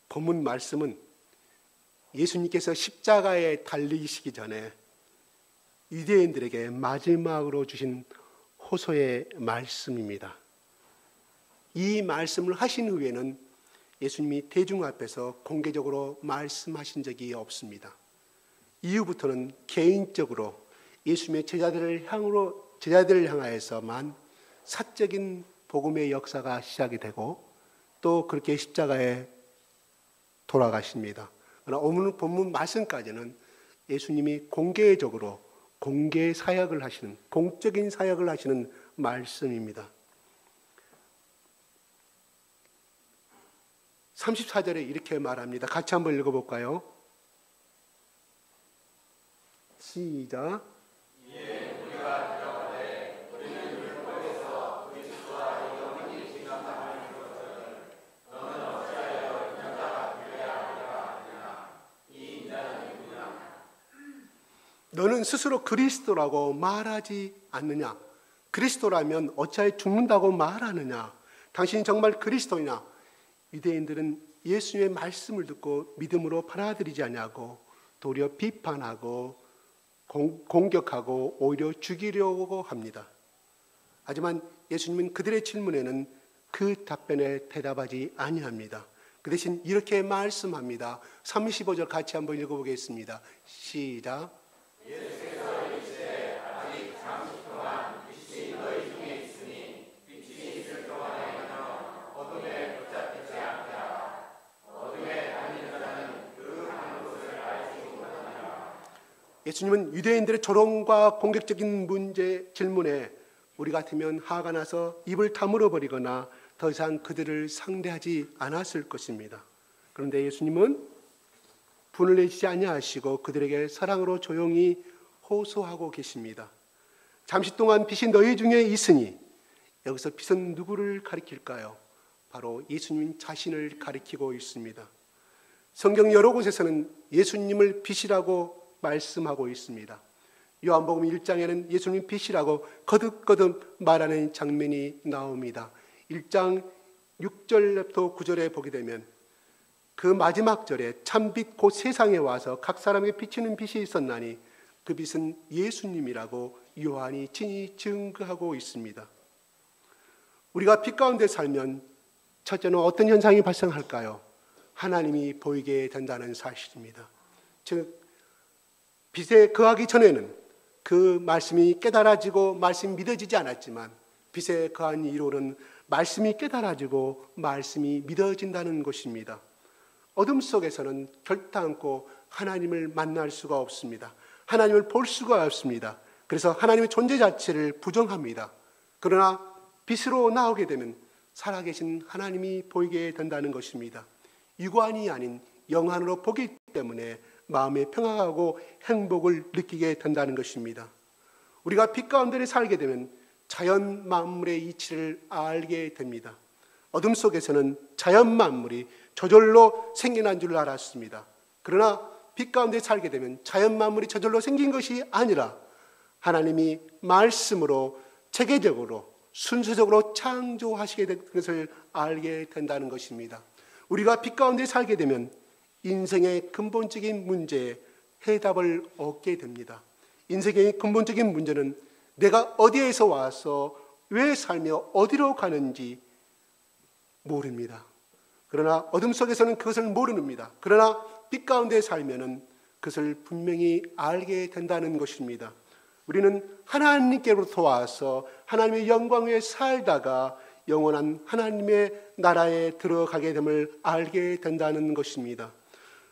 본문 말씀은 예수님께서 십자가에 달리시기 전에 유대인들에게 마지막으로 주신 호소의 말씀입니다. 이 말씀을 하신 후에는 예수님이 대중 앞에서 공개적으로 말씀하신 적이 없습니다. 이후부터는 개인적으로 예수님의 제자들을 향하여서만 사적인 복음의 역사가 시작이 되고 또 그렇게 십자가에 돌아가십니다. 그러나 오늘 본문 말씀까지는 예수님이 공개적으로 공개 사역을 하시는, 공적인 사역을 하시는 말씀입니다. 34절에 이렇게 말합니다. 같이 한번 읽어볼까요? 시작. 너는 스스로 그리스도라고 말하지 않느냐? 그리스도라면 어찌하여 죽는다고 말하느냐? 당신이 정말 그리스도이냐? 유대인들은 예수님의 말씀을 듣고 믿음으로 받아들이지 않냐고 도리어 비판하고 공격하고 오히려 죽이려고 합니다. 하지만 예수님은 그들의 질문에는 그 답변에 대답하지 아니합니다. 그 대신 이렇게 말씀합니다. 35절 같이 한번 읽어보겠습니다. 시작. 예수께서 이르시되 아직 잠시 동안 빛이 너희 중에 있으니 빛이 있을 동안에는 어둠에 붙잡히지 않게 하라. 어둠에 다니는 자는 그 가는 곳을 알지 못하느니라. 예수님은 유대인들의 조롱과 공격적인 질문에 우리 같으면 화가 나서 입을 다물어 버리거나 더 이상 그들을 상대하지 않았을 것입니다. 그런데 예수님은 분을 내시지 아니하시고 그들에게 사랑으로 조용히 호소하고 계십니다. 잠시 동안 빛이 너희 중에 있으니, 여기서 빛은 누구를 가리킬까요? 바로 예수님 자신을 가리키고 있습니다. 성경 여러 곳에서는 예수님을 빛이라고 말씀하고 있습니다. 요한복음 1장에는 예수님 빛이라고 거듭거듭 말하는 장면이 나옵니다. 1장 6절부터 9절에 보게 되면 그 마지막 절에 참빛 곧 세상에 와서 각 사람에게 비치는 빛이 있었나니 그 빛은 예수님이라고 요한이 친히 증거하고 있습니다. 우리가 빛 가운데 살면 첫째는 어떤 현상이 발생할까요? 하나님이 보이게 된다는 사실입니다. 즉 빛에 거하기 전에는 그 말씀이 깨달아지고 말씀이 믿어지지 않았지만 빛에 거한 이후로는 말씀이 깨달아지고 말씀이 믿어진다는 것입니다. 어둠 속에서는 결단코 하나님을 만날 수가 없습니다. 하나님을 볼 수가 없습니다. 그래서 하나님의 존재 자체를 부정합니다. 그러나 빛으로 나오게 되면 살아계신 하나님이 보이게 된다는 것입니다. 육안이 아닌 영안으로 보기 때문에 마음의 평화하고 행복을 느끼게 된다는 것입니다. 우리가 빛 가운데 살게 되면 자연 만물의 이치를 알게 됩니다. 어둠 속에서는 자연 만물이 저절로 생겨난 줄 알았습니다. 그러나 빛 가운데 살게 되면 자연 만물이 저절로 생긴 것이 아니라 하나님이 말씀으로 체계적으로 순서적으로 창조하시게 된 것을 알게 된다는 것입니다. 우리가 빛 가운데 살게 되면 인생의 근본적인 문제에 해답을 얻게 됩니다. 인생의 근본적인 문제는 내가 어디에서 와서 왜 살며 어디로 가는지 모릅니다. 그러나 어둠 속에서는 그것을 모릅니다. 그러나 빛 가운데 살면은 그것을 분명히 알게 된다는 것입니다. 우리는 하나님께로부터 와서 하나님의 영광 위에 살다가 영원한 하나님의 나라에 들어가게 됨을 알게 된다는 것입니다.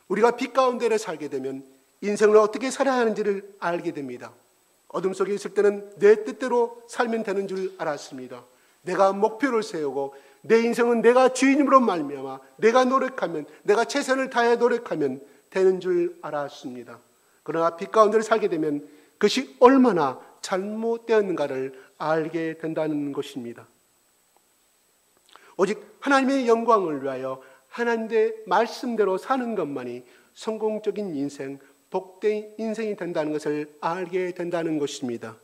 우리가 빛 가운데 살게 되면 인생을 어떻게 살아야 하는지를 알게 됩니다. 어둠 속에 있을 때는 내 뜻대로 살면 되는 줄 알았습니다. 내가 목표를 세우고 내 인생은 내가 주인으로 말미암아 내가 노력하면, 내가 최선을 다해 노력하면 되는 줄 알았습니다. 그러나 빛 가운데 살게 되면 그것이 얼마나 잘못되었는가를 알게 된다는 것입니다. 오직 하나님의 영광을 위하여 하나님의 말씀대로 사는 것만이 성공적인 인생, 복된 인생이 된다는 것을 알게 된다는 것입니다.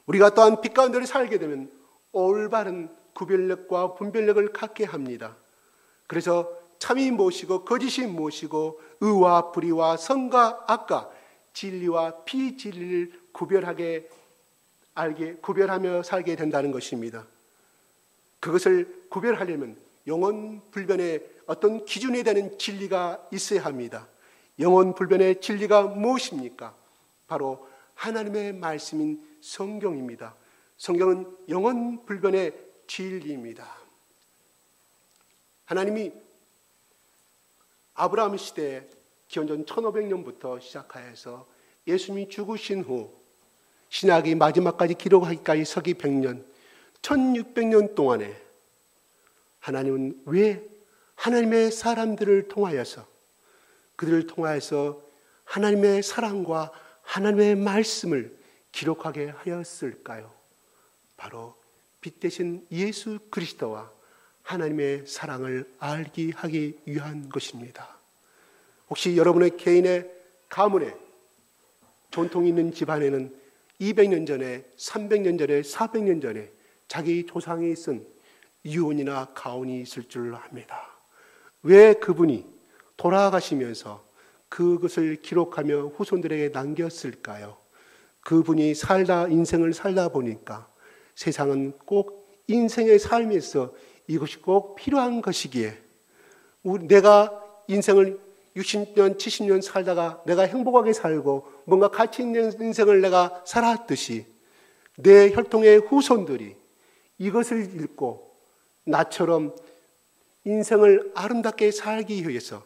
우리가 또한 빛 가운데 살게 되면 올바른 구별력과 분별력을 갖게 합니다. 그래서 참이 무엇이고 거짓이 무엇이고 의와 불의와 선과 악과 진리와 비진리를 구별하며 살게 된다는 것입니다. 그것을 구별하려면 영원 불변의 어떤 기준에 대한 진리가 있어야 합니다. 영원 불변의 진리가 무엇입니까? 바로 하나님의 말씀인 성경입니다. 성경은 영원 불변의 진리입니다. 하나님이 아브라함 시대에 기원전 1500년부터 시작하여서 예수님이 죽으신 후 신약이 마지막까지 기록하기까지 서기 100년, 1600년 동안에 하나님은 왜 하나님의 사람들을 통하여서 그들을 통하여서 하나님의 사랑과 하나님의 말씀을 기록하게 하였을까요? 바로 빛 대신 예수 그리스도와 하나님의 사랑을 알게 하기 위한 것입니다. 혹시 여러분의 개인의 가문에 전통이 있는 집안에는 200년 전에, 300년 전에, 400년 전에 자기 조상이 쓴 유언이나 가언이 있을 줄 압니다. 왜 그분이 돌아가시면서 그것을 기록하며 후손들에게 남겼을까요? 그분이 인생을 살다 보니까 세상은 꼭 인생의 삶에서 이것이 꼭 필요한 것이기에 내가 인생을 60년, 70년 살다가 내가 행복하게 살고 뭔가 가치 있는 인생을 내가 살았듯이 내 혈통의 후손들이 이것을 읽고 나처럼 인생을 아름답게 살기 위해서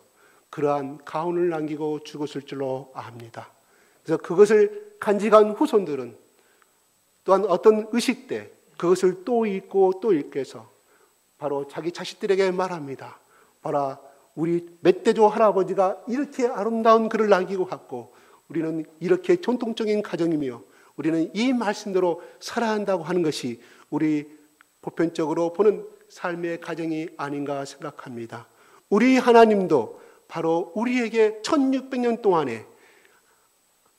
그러한 가훈을 남기고 죽었을 줄로 압니다. 그래서 그것을 간직한 후손들은 또한 어떤 의식 때 그것을 또 읽고 또 읽게 해서 바로 자기 자식들에게 말합니다. 봐라, 우리 멧돼지 할아버지가 이렇게 아름다운 글을 남기고 갔고 우리는 이렇게 전통적인 가정이며 우리는 이 말씀대로 살아야 한다고 하는 것이 우리 보편적으로 보는 삶의 가정이 아닌가 생각합니다. 우리 하나님도 바로 우리에게 1600년 동안에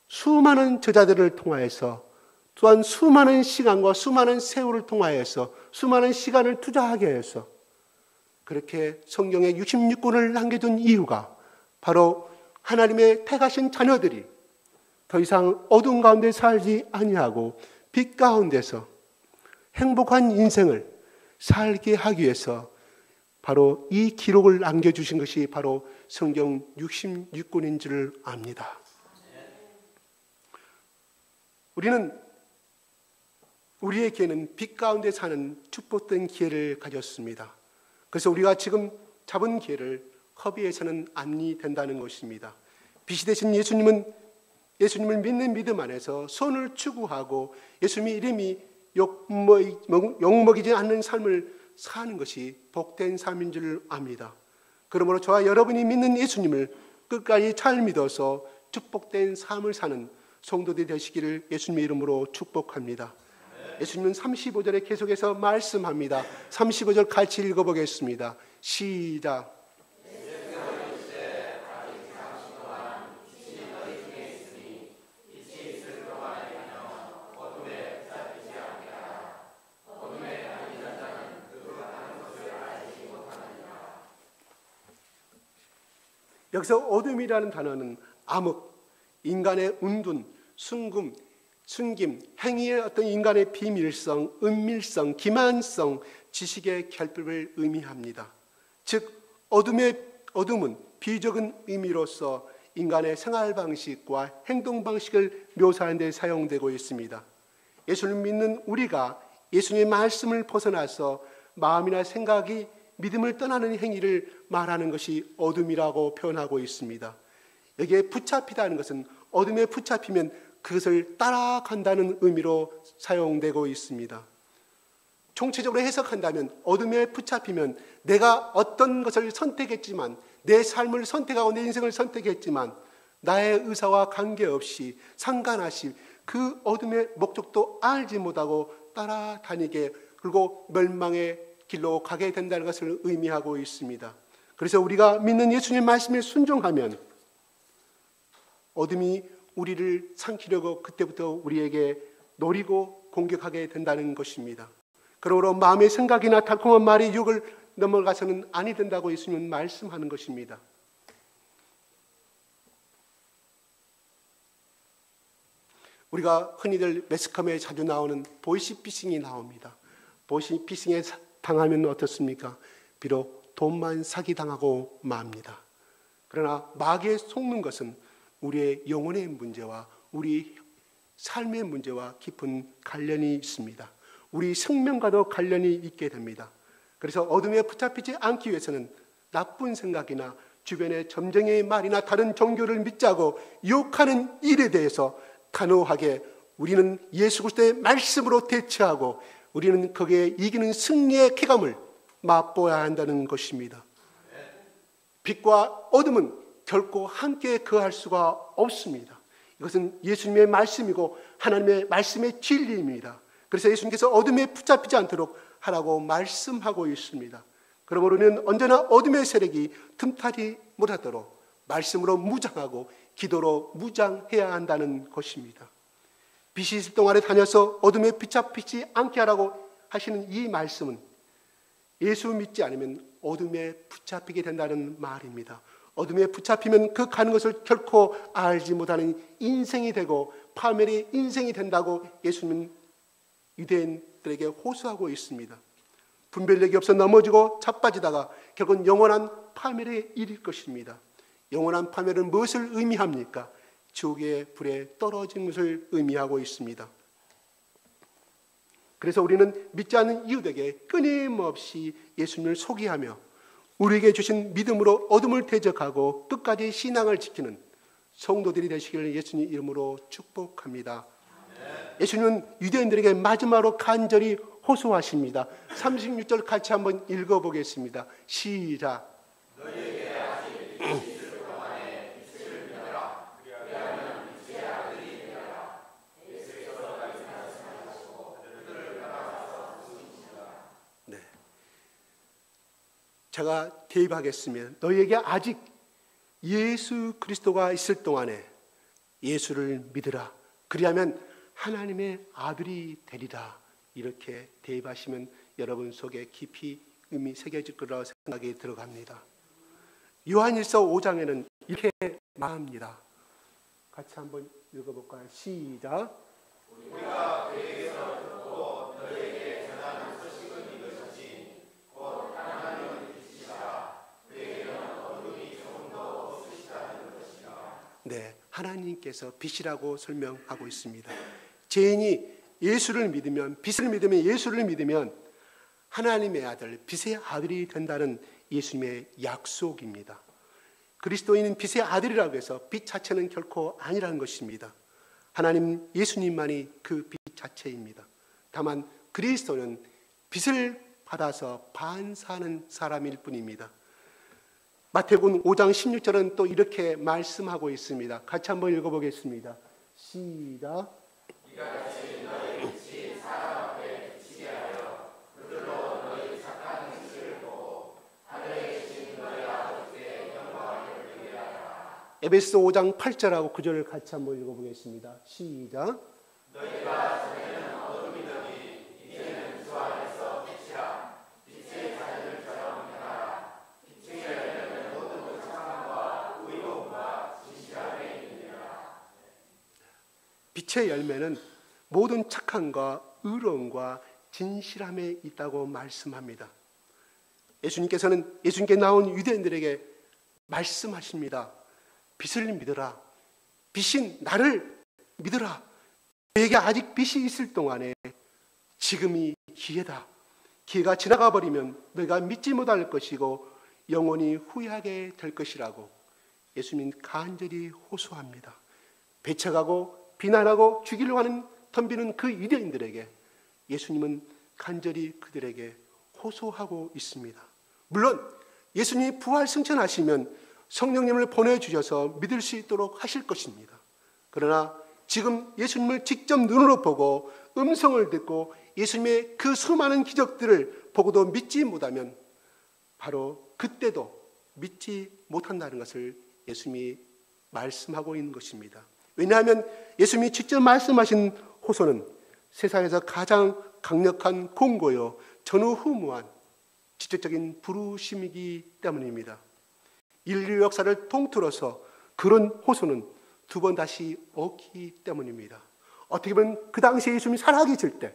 수많은 저자들을 통하여서 또한 수많은 시간과 수많은 세월을 통하여서 수많은 시간을 투자하게 해서 그렇게 성경에 66권을 남겨둔 이유가 바로 하나님의 택하신 자녀들이 더 이상 어두운 가운데 살지 아니하고 빛 가운데서 행복한 인생을 살게 하기 위해서 바로 이 기록을 남겨주신 것이 바로 성경 66권인 줄 압니다. 우리에게는 빛 가운데 사는 축복된 기회를 가졌습니다. 그래서 우리가 지금 잡은 기회를 허비해서는 안 된다는 것입니다. 빛이 되신 예수님을 믿는 믿음 안에서 선을 추구하고 예수님의 이름이 욕먹이지 않는 삶을 사는 것이 복된 삶인 줄 압니다. 그러므로 저와 여러분이 믿는 예수님을 끝까지 잘 믿어서 축복된 삶을 사는 성도들이 되시기를 예수님의 이름으로 축복합니다. 예수님은 35절에 계속해서 말씀합니다. 35절 같이 읽어보겠습니다. 시작. 여기서 어둠이라는 단어는 암흑, 인간의 운둔, 순김, 행위의 어떤 인간의 비밀성, 은밀성, 기만성, 지식의 결핍을 의미합니다. 즉 어둠은 비적인 의미로서 인간의 생활 방식과 행동 방식을 묘사하는 데 사용되고 있습니다. 예수를 믿는 우리가 예수님의 말씀을 벗어나서 마음이나 생각이 믿음을 떠나는 행위를 말하는 것이 어둠이라고 표현하고 있습니다. 여기에 붙잡히다는 것은 어둠에 붙잡히면 그것을 따라간다는 의미로 사용되고 있습니다. 총체적으로 해석한다면 어둠에 붙잡히면 내가 어떤 것을 선택했지만 내 삶을 선택하고 내 인생을 선택했지만 나의 의사와 관계없이 상관없이 그 어둠의 목적도 알지 못하고 따라다니게 그리고 멸망의 길로 가게 된다는 것을 의미하고 있습니다. 그래서 우리가 믿는 예수님 말씀에 순종하면 어둠이 우리를 삼키려고 그때부터 우리에게 노리고 공격하게 된다는 것입니다. 그러므로 마음의 생각이나 달콤한 말이 유혹을 넘어가서는 아니 된다고 예수님은 말씀하는 것입니다. 우리가 흔히들 매스컴에 자주 나오는 보이시피싱이 나옵니다. 보이시피싱에 당하면 어떻습니까? 비록 돈만 사기당하고 맙니다. 그러나 마귀에 속는 것은 우리의 영혼의 문제와 우리 삶의 문제와 깊은 관련이 있습니다. 우리 생명과도 관련이 있게 됩니다. 그래서 어둠에 붙잡히지 않기 위해서는 나쁜 생각이나 주변의 점쟁이의 말이나 다른 종교를 믿자고 유혹하는 일에 대해서 단호하게 우리는 예수 그리스도의 말씀으로 대처하고 우리는 거기에 이기는 승리의 쾌감을 맛보아야 한다는 것입니다. 빛과 어둠은 결코 함께 거할 수가 없습니다. 이것은 예수님의 말씀이고 하나님의 말씀의 진리입니다. 그래서 예수님께서 어둠에 붙잡히지 않도록 하라고 말씀하고 있습니다. 그러므로 우리는 언제나 어둠의 세력이 틈타지 못하도록 말씀으로 무장하고 기도로 무장해야 한다는 것입니다. 빛이 있을 동안에 다녀서 어둠에 붙잡히지 않게 하라고 하시는 이 말씀은 예수 믿지 않으면 어둠에 붙잡히게 된다는 말입니다. 어둠에 붙잡히면 그 가는 것을 결코 알지 못하는 인생이 되고 파멸의 인생이 된다고 예수님은 유대인들에게 호소하고 있습니다. 분별력이 없어 넘어지고 자빠지다가 결국은 영원한 파멸에 이를 것입니다. 영원한 파멸은 무엇을 의미합니까? 지옥의 불에 떨어진 것을 의미하고 있습니다. 그래서 우리는 믿지 않는 이웃에게 끊임없이 예수님을 소개하며 우리에게 주신 믿음으로 어둠을 대적하고 끝까지 신앙을 지키는 성도들이 되시기를 예수님 이름으로 축복합니다. 예수님은 유대인들에게 마지막으로 간절히 호소하십니다. 36절 같이 한번 읽어보겠습니다. 시작. 너희에게 아직 빛이 있을 동안에 빛을 믿어라. 그리하면 빛의 아들이 되리라. 예수께서 말씀하시고 그들을 따라서 부르시니라. 네. 제가 대입하겠습니다. 너희에게 아직 예수 그리스도가 있을 동안에 예수를 믿으라. 그리하면 하나님의 아들이 되리라. 이렇게 대입하시면 여러분 속에 깊이 의미 새겨질 거라고 생각이 들어갑니다. 요한일서 5장에는 이렇게 말합니다. 같이 한번 읽어볼까요? 시작. 우리가 그에게서 듣고 너희에게 전하는 소식은 이것이지 곧 하나님은 빛이시라 그에게는 어둠이 조금도 없으시다는 것이라. 네, 하나님께서 빛이라고 설명하고 있습니다. 죄인이 예수를 믿으면, 빛을 믿으면, 예수를 믿으면 하나님의 아들, 빛의 아들이 된다는 예수님의 약속입니다. 그리스도인은 빛의 아들이라고 해서 빛 자체는 결코 아니라는 것입니다. 하나님 예수님만이 그 빛 자체입니다. 다만 그리스도는 빛을 받아서 반사하는 사람일 뿐입니다. 마태복음 5장 16절은 또 이렇게 말씀하고 있습니다. 같이 한번 읽어보겠습니다. 시작. 에베소 5장 8절하고 9절을 같이 한번 읽어보겠습니다. 시작. 너희가 전에는 어둠이더니 이제는 주 안에서 빛이라. 빛의 자녀들처럼 행하라. 빛의 열매는 모든 착함과 의로움과 진실함에 있느니라. 빛의 열매는 모든 착함과 의로움과 진실함에 있다고 말씀합니다. 예수님께서는 예수님께 나온 유대인들에게 말씀하십니다. 빛을 믿어라. 빛인 나를 믿어라. 너에게 아직 빛이 있을 동안에 지금이 기회다. 기회가 지나가 버리면 너희가 믿지 못할 것이고 영원히 후회하게 될 것이라고 예수님 간절히 호소합니다. 배척하고 비난하고 죽이려고 하는 덤비는 그 유대인들에게 예수님은 간절히 그들에게 호소하고 있습니다. 물론 예수님이 부활 승천하시면 성령님을 보내주셔서 믿을 수 있도록 하실 것입니다. 그러나 지금 예수님을 직접 눈으로 보고 음성을 듣고 예수님의 그 수많은 기적들을 보고도 믿지 못하면 바로 그때도 믿지 못한다는 것을 예수님이 말씀하고 있는 것입니다. 왜냐하면 예수님이 직접 말씀하신 호소는 세상에서 가장 강력한 공고요 전우후무한 직접적인 부르심이기 때문입니다. 인류 역사를 통틀어서 그런 호소는 두 번 다시 없기 때문입니다. 어떻게 보면 그 당시에 예수님이 살아계실 때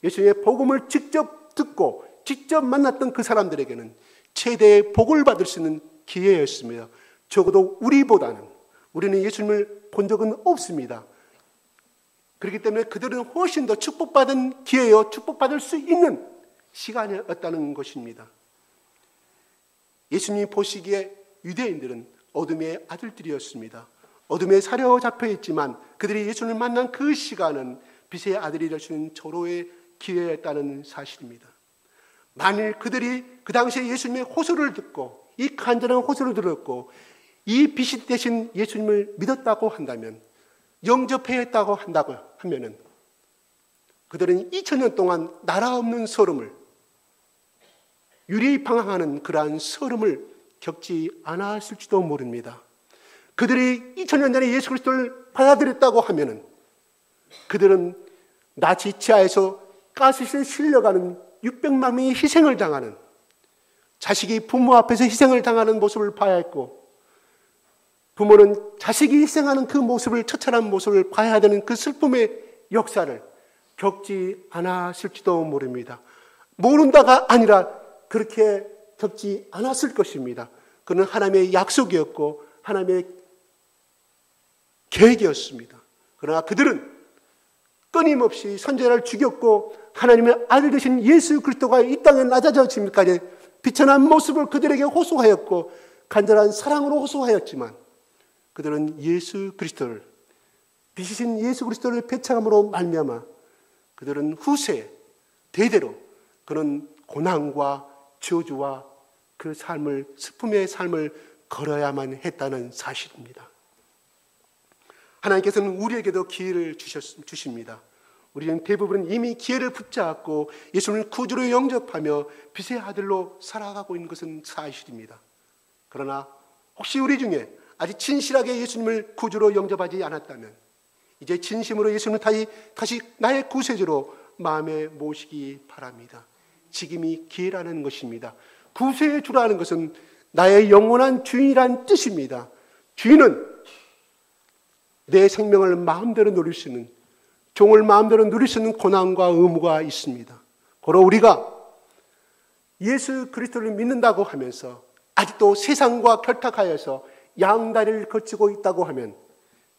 예수님의 복음을 직접 듣고 직접 만났던 그 사람들에게는 최대의 복을 받을 수 있는 기회였습니다. 적어도 우리는 예수님을 본 적은 없습니다. 그렇기 때문에 그들은 훨씬 더 축복받은 기회요, 축복받을 수 있는 시간이었다는 것입니다. 예수님이 보시기에 유대인들은 어둠의 아들들이었습니다. 어둠에 사로잡혀 있지만 그들이 예수님을 만난 그 시간은 빛의 아들이 될 수 있는 절호의 기회였다는 사실입니다. 만일 그들이 그 당시에 예수님의 호소를 듣고 이 간절한 호소를 들었고 이 빛이 되신 예수님을 믿었다고 한다면, 영접했다고 한다고 하면은 그들은 2000년 동안 나라 없는 서름을, 유리방황하는 그러한 서름을 겪지 않았을지도 모릅니다. 그들이 2000년 전에 예수 그리스도를 받아들였다고 하면은 그들은 나치 치하에서 가스실에 실려가는 600만 명이 희생을 당하는, 자식이 부모 앞에서 희생을 당하는 모습을 봐야 했고, 부모는 자식이 희생하는 그 모습을, 처참한 모습을 봐야 되는 그 슬픔의 역사를 겪지 않았을지도 모릅니다. 모른다가 아니라 그렇게 겪지 않았을 것입니다. 그는 하나님의 약속이었고 하나님의 계획이었습니다. 그러나 그들은 끊임없이 선지자를 죽였고 하나님의 아들 되신 예수 그리스도가 이 땅에 낮아져 지금까지 비천한 모습을 그들에게 호소하였고 간절한 사랑으로 호소하였지만, 그들은 예수 그리스도를, 빛이신 예수 그리스도를 배척함으로 말미암아 그들은 후세 대대로 그런 고난과 저주와 그 삶을, 슬픔의 삶을 걸어야만 했다는 사실입니다. 하나님께서는 우리에게도 기회를 주십니다. 우리는 대부분 이미 기회를 붙잡고 예수님을 구주로 영접하며 빛의 아들로 살아가고 있는 것은 사실입니다. 그러나 혹시 우리 중에 아직 진실하게 예수님을 구주로 영접하지 않았다면 이제 진심으로 예수님을 다시 나의 구세주로 마음에 모시기 바랍니다. 지금이 기회라는 것입니다. 구세주라는 것은 나의 영원한 주인이란 뜻입니다. 주인은 내 생명을 마음대로 누릴 수 있는, 종을 마음대로 누릴 수 있는 권한과 의무가 있습니다. 바로 우리가 예수 그리스도를 믿는다고 하면서 아직도 세상과 결탁하여서 양다리를 거치고 있다고 하면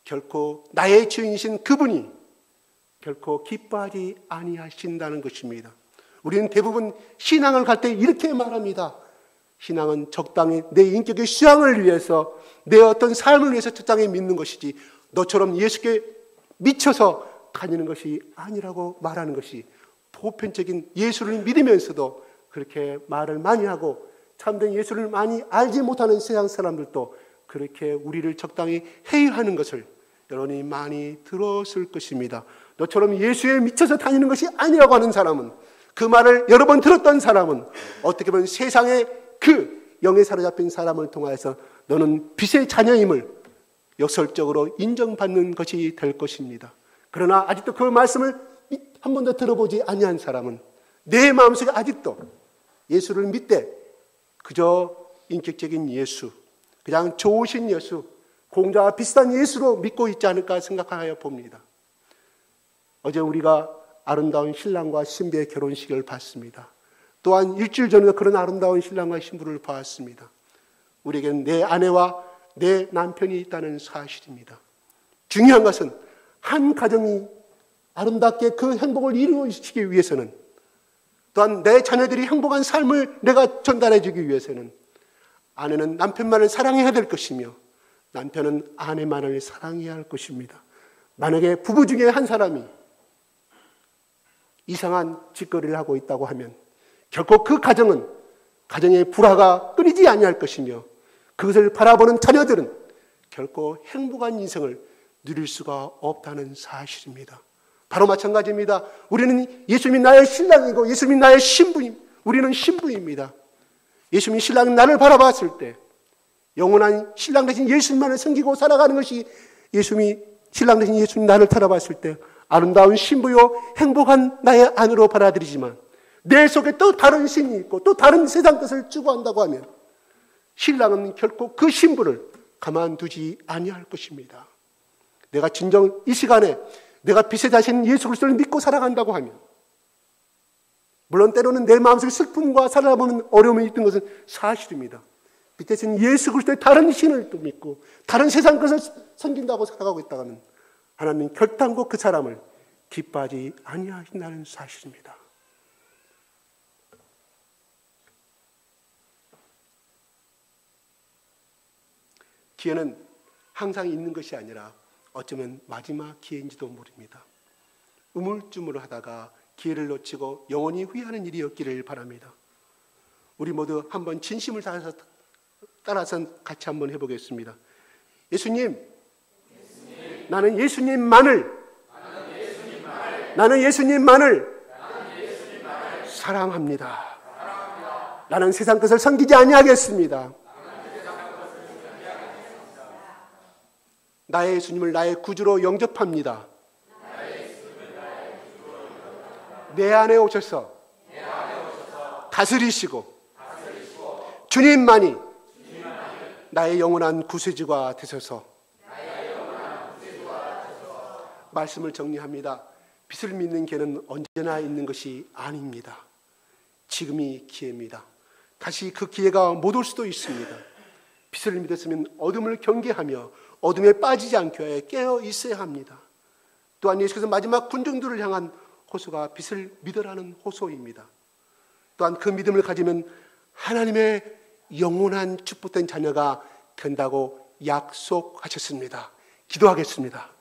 결코 나의 주인이신 그분이 결코 기뻐하지 아니하신다는 것입니다. 우리는 대부분 신앙을 갈 때 이렇게 말합니다. 신앙은 적당히 내 인격의 수양을 위해서, 내 어떤 삶을 위해서 적당히 믿는 것이지 너처럼 예수께 미쳐서 다니는 것이 아니라고 말하는 것이 보편적인, 예수를 믿으면서도 그렇게 말을 많이 하고 참된 예수를 많이 알지 못하는 세상 사람들도 그렇게 우리를 적당히 회의하는 것을 여러분이 많이 들었을 것입니다. 너처럼 예수에 미쳐서 다니는 것이 아니라고 하는 사람은, 그 말을 여러 번 들었던 사람은 어떻게 보면 세상의 그 영에 사로잡힌 사람을 통하여서 너는 빛의 자녀임을 역설적으로 인정받는 것이 될 것입니다. 그러나 아직도 그 말씀을 한 번도 들어보지 아니한 사람은 내 마음속에 아직도 예수를 믿되 그저 인격적인 예수, 그냥 좋으신 예수, 공자와 비슷한 예수로 믿고 있지 않을까 생각하여 봅니다. 어제 우리가 아름다운 신랑과 신부의 결혼식을 봤습니다. 또한 일주일 전에도 그런 아름다운 신랑과 신부를 보았습니다. 우리에게는 내 아내와 내 남편이 있다는 사실입니다. 중요한 것은 한 가정이 아름답게 그 행복을 이루어지기 위해서는, 또한 내 자녀들이 행복한 삶을 내가 전달해 주기 위해서는 아내는 남편만을 사랑해야 될 것이며 남편은 아내만을 사랑해야 할 것입니다. 만약에 부부 중에 한 사람이 이상한 짓거리를 하고 있다고 하면 결코 그 가정은, 가정의 불화가 끊이지 아니할 것이며 그것을 바라보는 자녀들은 결코 행복한 인생을 누릴 수가 없다는 사실입니다. 바로 마찬가지입니다. 우리는 예수님이 나의 신랑이고 예수님이 나의 우리는 신부입니다. 예수님이 신랑이 나를 바라봤을 때 영원한 신랑 대신 예수님만을 섬기고 살아가는 것이, 예수님이 신랑 대신 예수님 나를 바라봤을 때 아름다운 신부요 행복한 나의 아내로 받아들이지만, 내 속에 또 다른 신이 있고 또 다른 세상 것을 추구한다고 하면 신랑은 결코 그 신부를 가만두지 아니할 것입니다. 내가 진정 이 시간에 내가 빛의 자신 예수 그리스도를 믿고 살아간다고 하면, 물론 때로는 내 마음속에 슬픔과 살아보는 어려움이 있던 것은 사실입니다. 빛의 자신 예수 그리스도의 다른 신을 또 믿고 다른 세상 것을 섬긴다고 살아가고 있다고 하면 하나님은 결단코 그 사람을 기뻐하지 아니하신다는 사실입니다. 기회는 항상 있는 것이 아니라 어쩌면 마지막 기회인지도 모릅니다. 우물쭈물하다가 기회를 놓치고 영원히 후회하는 일이 없기를 바랍니다. 우리 모두 한번 진심을 다해서 따라서 같이 한번 해보겠습니다. 예수님, 나는 예수님만을 사랑합니다. 나는 세상 것을 섬기지 아니하겠습니다. 나의 예수님을 나의 구주로 영접합니다. 내 안에 오셔서 다스리시고 주님만이 나의 영원한 구세주가 되셔서, 말씀을 정리합니다. 빛을 믿는 길은 언제나 있는 것이 아닙니다. 지금이 기회입니다. 다시 그 기회가 못 올 수도 있습니다. 빛을 믿었으면 어둠을 경계하며 어둠에 빠지지 않기 위해 깨어 있어야 합니다. 또한 예수께서 마지막 군중들을 향한 호소가 빛을 믿으라는 호소입니다. 또한 그 믿음을 가지면 하나님의 영원한 축복된 자녀가 된다고 약속하셨습니다. 기도하겠습니다.